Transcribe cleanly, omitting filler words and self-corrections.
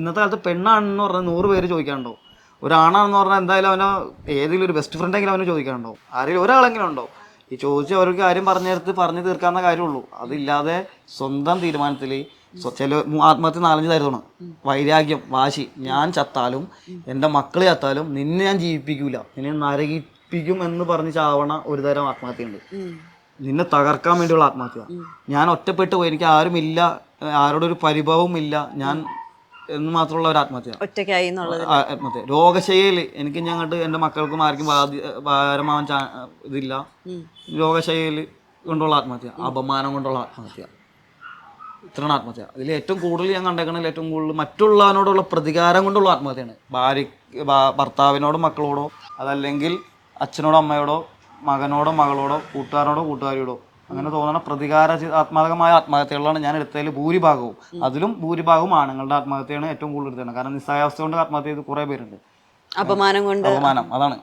ഇന്നത്തെ കാലത്ത് പെണ്ണാണെന്ന് പറഞ്ഞാൽ 100 പേര് ചോദിക്കാനുണ്ടോ, ഒരാണാണെന്ന് പറഞ്ഞാൽ എന്തായാലും അവനോ ഏതെങ്കിലും ഒരു ബെസ്റ്റ് ഫ്രണ്ടെങ്കിലും അവന് ചോദിക്കാനുണ്ടോ, ആരെങ്കിലും ഒരാളെങ്കിലും ഉണ്ടോ? ഈ ചോദിച്ച് അവർക്ക് കാര്യം പറഞ്ഞു തീർക്കാവുന്ന കാര്യമുള്ളൂ. അതില്ലാതെ സ്വന്തം തീരുമാനത്തിൽ ചില ആത്മഹത്യ 4-5 തരമാണ്. വൈരാഗ്യം, വാശി, ഞാൻ ചത്താലും എൻ്റെ മക്കൾ ചത്താലും നിന്നെ ഞാൻ ജീവിപ്പിക്കൂല, നിന്നെ നരകിപ്പിക്കും എന്ന് പറഞ്ഞ് ചാവണ ഒരു തരം ആത്മഹത്യയുണ്ട്. നിന്നെ തകർക്കാൻ വേണ്ടിയുള്ള ആത്മഹത്യ. ഞാൻ ഒറ്റപ്പെട്ടു പോയി, എനിക്ക് ആരുമില്ല, ആരോടൊരു പരിഭവവും ഇല്ല ഞാൻ എന്ന് മാത്രമുള്ള ഒരു ആത്മഹത്യ. ആത്മഹത്യ. രോഗശൈലിയിൽ എനിക്ക് ഞങ്ങോട്ട് എൻ്റെ മക്കൾക്കും ആർക്കും ഭാരമാവാൻ ഇതില്ല. രോഗശൈലിയിൽ കൊണ്ടുള്ള ആത്മഹത്യ, അപമാനം കൊണ്ടുള്ള ആത്മഹത്യ, ഇത്രയാണ് ആത്മഹത്യ. ഇതിൽ ഏറ്റവും കൂടുതൽ ഞാൻ കണ്ടേക്കണതിൽ ഏറ്റവും കൂടുതൽ മറ്റുള്ളവനോടുള്ള പ്രതികാരം കൊണ്ടുള്ള ആത്മഹത്യയാണ്. ഭർത്താവിനോടോ മക്കളോടോ, അതല്ലെങ്കിൽ അച്ഛനോടോ അമ്മയോടോ, മകനോടോ മകളോടോ, കൂട്ടുകാരോടോ കൂട്ടുകാരിയോടോ അങ്ങനെ തോന്നുന്ന പ്രതികാരാത്മകമായ ആത്മഹത്യകളാണ് ഞാൻ എടുത്തതിൽ ഭൂരിഭാഗവും. അതിലും ഭൂരിഭാഗവും ആണുങ്ങളുടെ ആത്മഹത്യയാണ് ഏറ്റവും കൂടുതൽ എടുത്തത്. കാരണം നിസ്സഹായാവസ്ഥ കൊണ്ട് ആത്മഹത്യ ചെയ്ത് കുറേ പേരുണ്ട്. അപമാനം അതാണ്.